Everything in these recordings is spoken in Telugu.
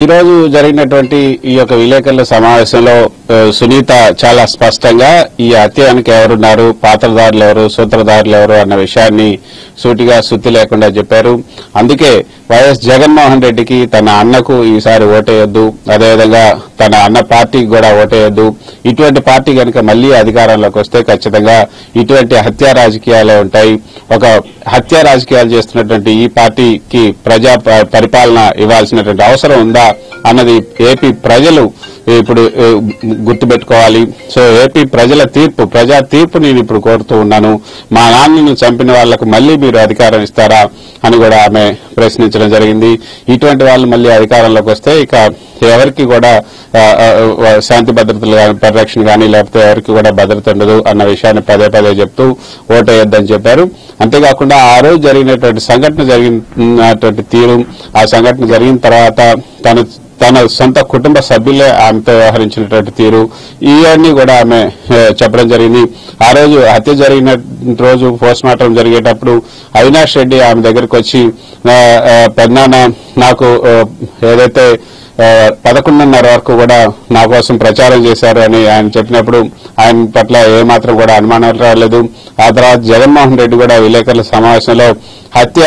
ఈ రోజు జరిగినటువంటి ఈ యొక్క విలేకరుల సమావేశంలో సునీత చాలా స్పష్టంగా ఈ హత్యానికి ఎవరున్నారు, పాత్రదారులు ఎవరు, సూత్రధారులు ఎవరు అన్న విషయాన్ని సూటిగా సుత్తి లేకుండా చెప్పారు. అందుకే వైఎస్ జగన్మోహన్ రెడ్డికి తన అన్నకు ఈసారి ఓటేయొద్దు, అదేవిధంగా తన అన్న పార్టీకి కూడా ఓటేయొద్దు. ఇటువంటి పార్టీ కనుక మళ్లీ అధికారంలోకి వస్తే ఖచ్చితంగా ఇటువంటి హత్యా రాజకీయాలే ఉంటాయి. ఒక హత్యా రాజకీయాలు చేస్తున్నటువంటి ఈ పార్టీకి ప్రజా పరిపాలన ఇవ్వాల్సినటువంటి అవసరం ఉందా అన్నది ఏపీ ప్రజలు ఇప్పుడు గుర్తుపెట్టుకోవాలి. సో ఏపీ ప్రజల తీర్పు, ప్రజా తీర్పు నేను ఇప్పుడు కోరుతూ ఉన్నాను. మా నాన్నను చంపిన వాళ్లకు మళ్లీ మీరు అధికారం ఇస్తారా అని కూడా ఆమె ప్రశ్నించడం జరిగింది. ఇటువంటి వాళ్ళు మళ్లీ అధికారంలోకి వస్తే ఇక ఎవరికి కూడా శాంతి భద్రతలు పరిరక్షణ కానీ లేకపోతే ఎవరికి కూడా భద్రత ఉండదు అన్న విషయాన్ని పదే పదే చెప్తూ ఓటేయొద్దని చెప్పారు. అంతేకాకుండా ఆ రోజు జరిగినటువంటి సంఘటన జరిగినటువంటి తీరు, ఆ సంఘటన జరిగిన తర్వాత తన సొంత కుటుంబ సభ్యులే ఆమెతో వ్యవహరించినటువంటి తీరు, ఇవన్నీ కూడా ఆమె చెప్పడం జరిగింది. ఆ రోజు హత్య జరిగిన రోజు పోస్ట్ మార్టం జరిగేటప్పుడు అవినాష్ రెడ్డి ఆమె దగ్గరకు వచ్చి పెద్దనాన్న నాకు ఏదైతే 11:30 వరకు కూడా నా కోసం ప్రచారం చేశారు అని ఆయన చెప్పినప్పుడు ఆయన పట్ల ఏమాత్రం కూడా అనుమానాలు రాలేదు. ఆ తర్వాత జగన్మోహన్ రెడ్డి కూడా విలేకరుల సమావేశంలో హత్య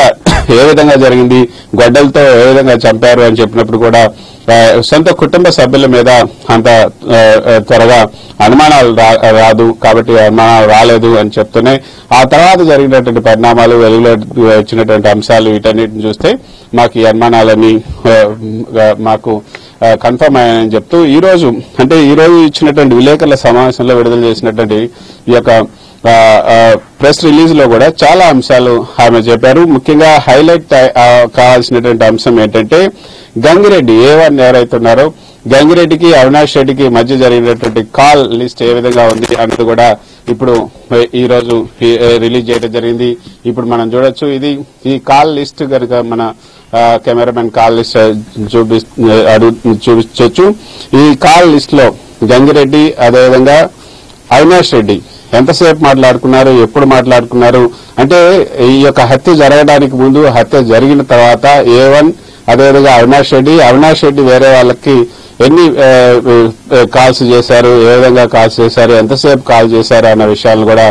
ఏ విధంగా జరిగింది, గొడ్డలతో ఏ విధంగా చంపారు అని చెప్పినప్పుడు కూడా సొంత కుటుంబ సభ్యుల మీద అంత త్వరగా అనుమానాలు రాదు, కాబట్టి అనుమానాలు రాలేదు అని చెప్తూనే ఆ తర్వాత జరిగినటువంటి పరిణామాలు, వెలుగులో వచ్చినటువంటి అంశాలు వీటన్నిటిని చూస్తే మాకు ఈ అనుమానాలన్నీ మాకు కన్ఫర్మ్ అయ్యాయని చెప్తూ ఈ రోజు ఇచ్చినటువంటి విలేకరుల సమావేశంలో విడుదల చేసినటువంటి ఈ యొక్క ప్రెస్ రిలీజ్ లో కూడా చాలా అంశాలు ఆమె చెప్పారు. ముఖ్యంగా హైలైట్ కావాల్సినటువంటి అంశం ఏంటంటే గంగిరెడ్డి A1 ఎవరైతే ఉన్నారో గంగిరెడ్డికి అవినాష్ రెడ్డికి మధ్య జరిగినటువంటి కాల్ లిస్ట్ ఏ విధంగా ఉంది అన్నది కూడా ఇప్పుడు ఈ రోజు రిలీజ్ చేయడం జరిగింది. ఇప్పుడు మనం చూడొచ్చు. ఈ కాల్ లిస్ట్ కనుక మన కెమెరామెన్ కాల్ లిస్ట్ చూపించవచ్చు. ఈ కాల్ లిస్ట్ లో గంగిరెడ్డి అదేవిధంగా అవినాష్ రెడ్డి ఎంతసేపు మాట్లాడుకున్నారు, ఎప్పుడు మాట్లాడుకున్నారు అంటే ఈ యొక్క హత్య జరగడానికి ముందు, హత్య జరిగిన తర్వాత A1 అదేవిధంగా అవినాష్ రెడ్డి వేరే వాళ్ళకి ఎన్ని కాల్స్ చేశారు, ఏ విధంగా కాల్స్ చేశారు, ఎంతసేపు కాల్ చేశారు అన్న విషయాలు కూడా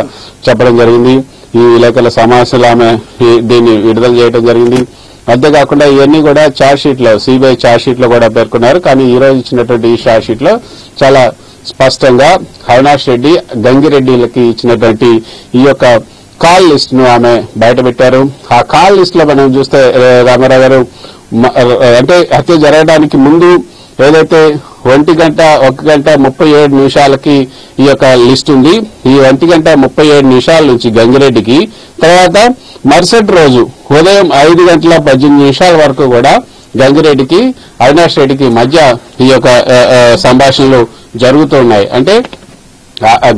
చెప్పడం జరిగింది. ఈ విలేకరుల సమావేశంలో ఆమె దీన్ని విడుదల చేయడం జరిగింది. అంతేకాకుండా ఇవన్నీ కూడా ఛార్జ్ షీట్ లో, సిబిఐ ఛార్జ్ షీట్ లో కూడా పేర్కొన్నారు. కానీ ఈ రోజు ఇచ్చినటువంటి ఈ ఛార్జ్ షీట్ లో చాలా స్పష్టంగా అవినాష్ రెడ్డి, గంగిరెడ్డిలకి ఇచ్చినటువంటి ఈ యొక్క కాల్ లిస్ట్ ను ఆమె బయటపెట్టారు. ఆ కాల్ లిస్ట్ లో మనం చూస్తే రామారావు గారు అంటే హత్య జరగడానికి ముందు ఏదైతే 1:37 ఈ యొక్క లిస్ట్ ఉంది. ఈ 1:37 నుంచి గంగిరెడ్డికి, తర్వాత మరుసటి రోజు ఉదయం 5:18 వరకు కూడా గంగిరెడ్డికి అవినాష్ రెడ్డికి మధ్య ఈ యొక్క సంభాషణలు జరుగుతున్నాయి. అంటే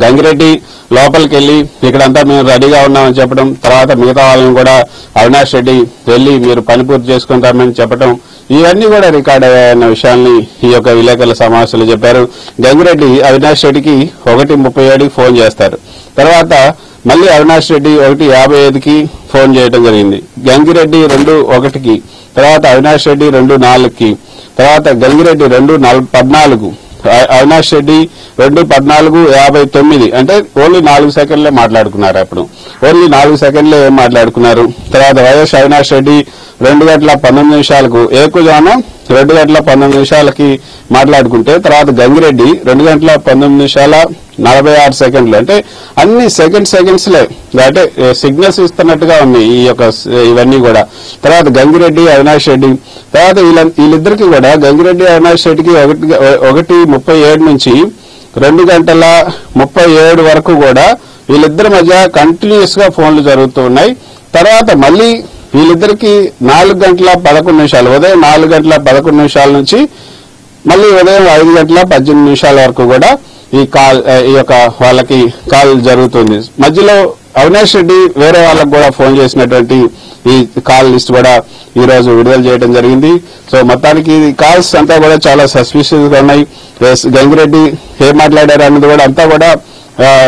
గంగిరెడ్డి లోపలికి వెళ్లి ఇక్కడంతా మేము రెడీగా ఉన్నామని చెప్పడం, తర్వాత మిగతా వాళ్ళని కూడా అవినాష్ రెడ్డి వెళ్లి మీరు పని పూర్తి చేసుకుంటామని చెప్పడం, ఇవన్నీ కూడా రికార్డ్ అయ్యాయన్న విషయాన్ని ఈ యొక్క విలేకరుల సమావేశంలో చెప్పారు. గంగిరెడ్డి అవినాష్ రెడ్డికి 1:37 ఫోన్ చేస్తారు. తర్వాత మళ్లీ అవినాష్ రెడ్డి 1:55 ఫోన్ చేయడం జరిగింది. గంగిరెడ్డి 2:01, తర్వాత అవినాష్ రెడ్డి 2:04, తర్వాత గంగిరెడ్డి 2:14, అవినాష్ రెడ్డి 2:14:59 అంటే ఓన్లీ 4 సెకండ్లే మాట్లాడుకున్నారు. అప్పుడు ఓన్లీ 4 సెకండ్లే ఏం మాట్లాడుకున్నారు. తర్వాత వైఎస్ అవినాష్ రెడ్డి 2:19 ఏకుజాన 2:19 మాట్లాడుకుంటే, తర్వాత గంగిరెడ్డి 2:19:46 అంటే అన్ని సెకండ్స్లే అంటే సిగ్నల్స్ ఇస్తున్నట్టుగా ఉన్నాయి ఈ యొక్క ఇవన్నీ కూడా. తర్వాత గంగిరెడ్డి, అవినాష్ రెడ్డి, తర్వాత వీళ్ళిద్దరికి కూడా గంగిరెడ్డి, అవినాష్ రెడ్డికి 1:37 నుంచి 2:37 వరకు కూడా వీళ్ళిద్దరి మధ్య కంటిన్యూస్ గా ఫోన్లు జరుగుతూ ఉన్నాయి. తర్వాత మళ్లీ వీళ్ళిద్దరికి 4:11 ఉదయం 4:11 నుంచి మళ్లీ ఉదయం 5:18 వరకు కూడా ఈ యొక్క వాళ్ళకి కాల్ జరుగుతుంది. మధ్యలో అవినాష్ రెడ్డి వేరే వాళ్ళకు కూడా ఫోన్ చేసినటువంటి ఈ కాల్ లిస్ట్ కూడా ఈ రోజు విడుదల చేయడం జరిగింది. సో మొత్తానికి కాల్స్ అంతా కూడా చాలా సస్పిషియస్ గా ఉన్నాయి. గంగిరెడ్డి ఏం మాట్లాడారు అన్నది కూడా అంతా కూడా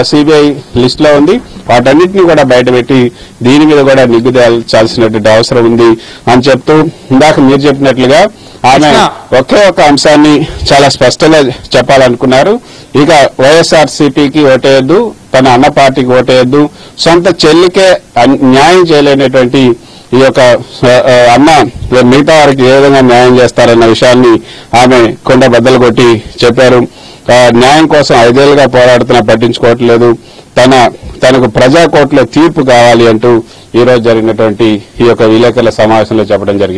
సిబిఐ లిస్ట్ లో ఉంది. వాటన్నిటిని కూడా బయటపెట్టి దీని మీద కూడా నిగ్గు తేల్చాల్సినటువంటి అవసరం ఉంది అని చెప్తూ, ఇందాక మీరు చెప్పినట్లుగా ఆమె ఒకే ఒక అంశాన్ని చాలా స్పష్టంగా చెప్పాలనుకున్నారు. ఇక వైఎస్ఆర్సీపీకి ఓటేయద్దు, తన అన్న పార్టీకి ఓటేయద్దు, సొంత చెల్లికే న్యాయం చేయలేనటువంటి ఈ యొక్క అన్న మిగతా వారికి ఏ విధంగా న్యాయం చేస్తారన్న విషయాన్ని ఆమె కొండ బద్దలు కొట్టి చెప్పారు. న్యాయం కోసం 5 ఏళ్లుగా పోరాడుతున్నా పట్టించుకోవట్లేదు, తనకు ప్రజాకోర్టులో తీర్పు కావాలి అంటూ ఈ రోజు జరిగినటువంటి ఈ యొక్క విలేకరుల సమావేశంలో చెప్పడం జరిగింది.